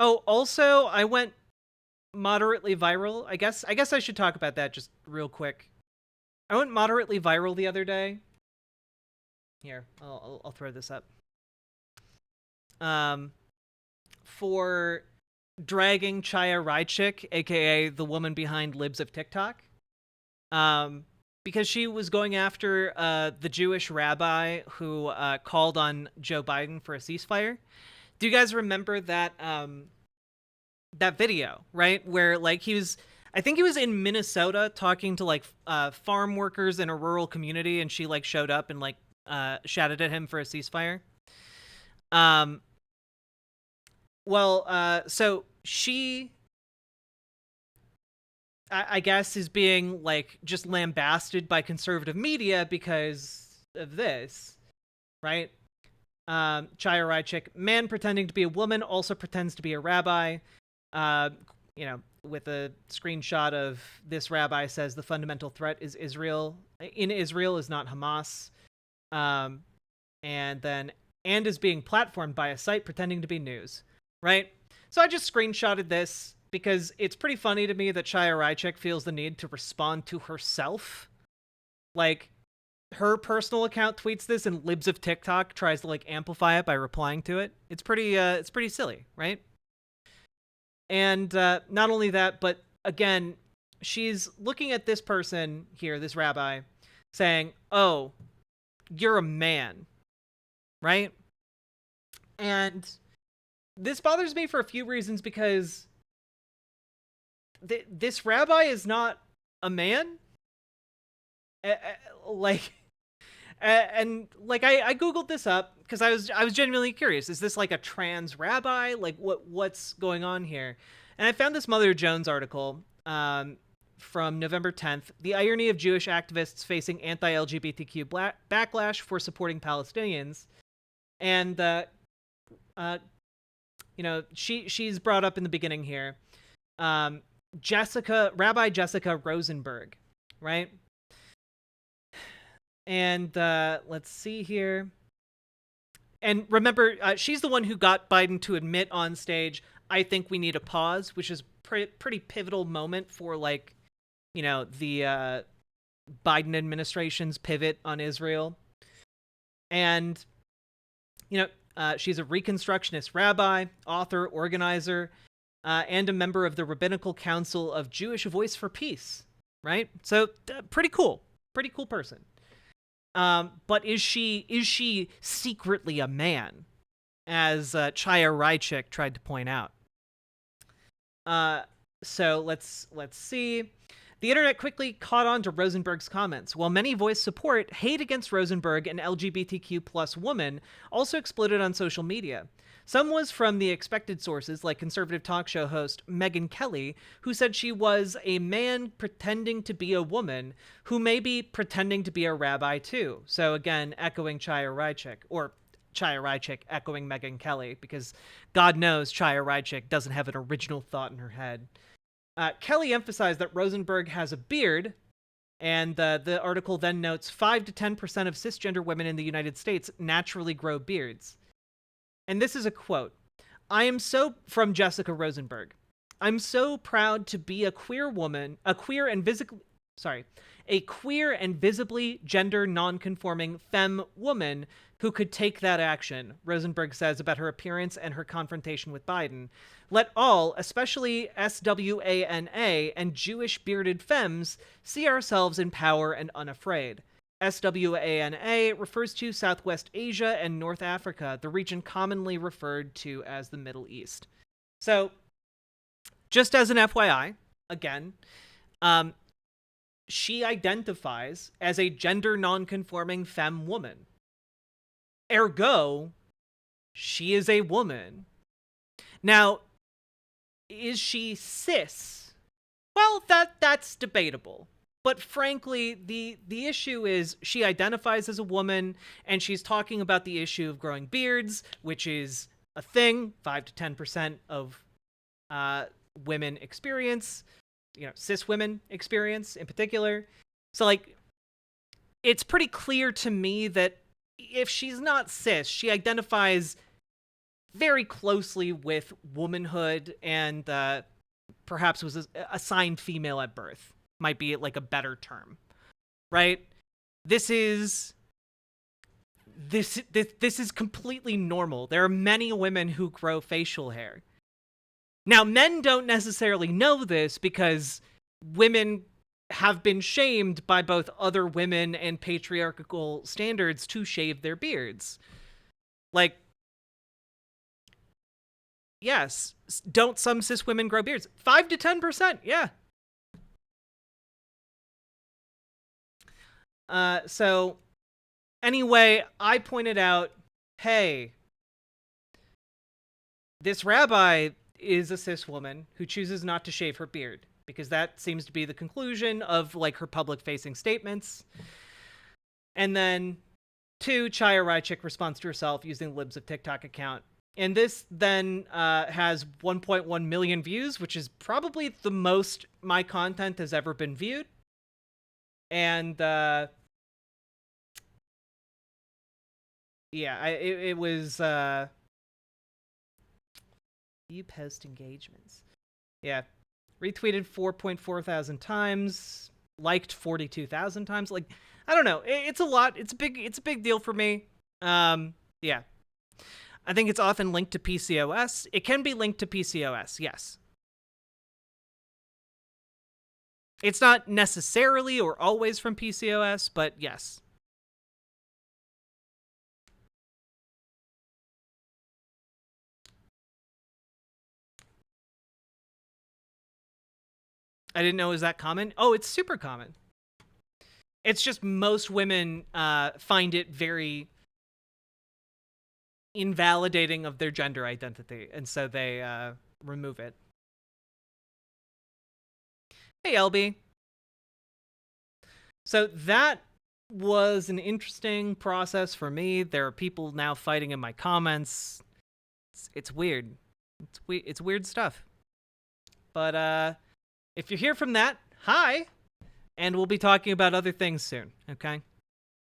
Oh, also, I went moderately viral. I guess I should talk about that just real quick. I went moderately viral the other day. Here, I'll throw this up. Um, for dragging Chaya Raichik, aka the woman behind Libs of TikTok, um, because she was going after the Jewish rabbi who called on Joe Biden for a ceasefire. Do you guys remember that video, right? Where like I think he was in Minnesota talking to like farm workers in a rural community, and she like showed up and like shouted at him for a ceasefire. Um, so she, I guess, is being like just lambasted by conservative media because of this, right? Chaya Raichik, man pretending to be a woman, also pretends to be a rabbi. Uh, with a screenshot of this rabbi says the fundamental threat is Israel. In Israel is not Hamas. Um, and is being platformed by a site pretending to be news, right? So I just screenshotted this because it's pretty funny to me that Chaya Raichik feels the need to respond to herself. Like, her personal account tweets this, and Libs of TikTok tries to like amplify it by replying to it. It's pretty silly, right? And not only that, but again, she's looking at this person here, this rabbi, saying, "Oh, you're a man," right? And this bothers me for a few reasons, because this rabbi is not a man. Like, and like I googled this up because I was genuinely curious. Is this like a trans rabbi? Like what's going on here? And I found this Mother Jones article from November 10th. The irony of Jewish activists facing anti-LGBTQ backlash for supporting Palestinians. And she's brought up in the beginning here. Rabbi Jessica Rosenberg, right? And let's see here. And remember, she's the one who got Biden to admit on stage, "I think we need a pause," which is pretty pivotal moment for like, the Biden administration's pivot on Israel. And, she's a Reconstructionist rabbi, author, organizer, and a member of the Rabbinical Council of Jewish Voice for Peace, right? So pretty cool person. But is she secretly a man, as Chaya Raichik tried to point out? So let's see. The internet quickly caught on to Rosenberg's comments. While many voiced support, hate against Rosenberg, an LGBTQ plus woman, also exploded on social media. Some was from the expected sources, like conservative talk show host Megyn Kelly, who said she was a man pretending to be a woman, who may be pretending to be a rabbi too. So again, echoing Chaya Raichik, or Chaya Raichik echoing Megyn Kelly, because God knows Chaya Raichik doesn't have an original thought in her head. Kelly emphasized that Rosenberg has a beard, and the article then notes 5 to 10% of cisgender women in the United States naturally grow beards. And this is a quote. From Jessica Rosenberg. "I'm so proud to be a queer woman, a queer and visibly gender non-conforming femme woman who could take that action," Rosenberg says about her appearance and her confrontation with Biden. "Let all, especially SWANA and Jewish bearded femmes, see ourselves in power and unafraid." SWANA refers to Southwest Asia and North Africa, the region commonly referred to as the Middle East. So, just as an FYI, again, she identifies as a gender non-conforming femme woman. Ergo, she is a woman. Now, is she cis? Well, that's debatable. But frankly, the issue is she identifies as a woman, and she's talking about the issue of growing beards, which is a thing 5 to 10% of women experience, cis women experience in particular. So, like, it's pretty clear to me that if she's not cis, she identifies very closely with womanhood and perhaps was assigned female at birth. Might be like a better term, right? This is completely normal. There are many women who grow facial hair. Now, men don't necessarily know this because women have been shamed by both other women and patriarchal standards to shave their beards. Like, yes, don't some cis women grow beards? 5 to 10%, yeah. So, anyway, I pointed out, hey, this rabbi is a cis woman who chooses not to shave her beard, because that seems to be the conclusion of, like, her public-facing statements. And then, 2, Chaya Rychik responds to herself using the Libs of TikTok account. And this then has 1.1 million views, which is probably the most my content has ever been viewed. And, yeah, it was, you post engagements. Yeah. Retweeted 4.4 thousand times, liked 42,000 times. Like, I don't know. It's a lot. It's a big deal for me. Yeah. I think it's often linked to PCOS. It can be linked to PCOS, yes. It's not necessarily or always from PCOS, but yes. I didn't know it was that common. Oh, it's super common. It's just most women find it very invalidating of their gender identity, and so they remove it. Hey, LB. So that was an interesting process for me. There are people now fighting in my comments. It's weird. It's weird stuff. But if you're here from that, hi, and we'll be talking about other things soon, okay?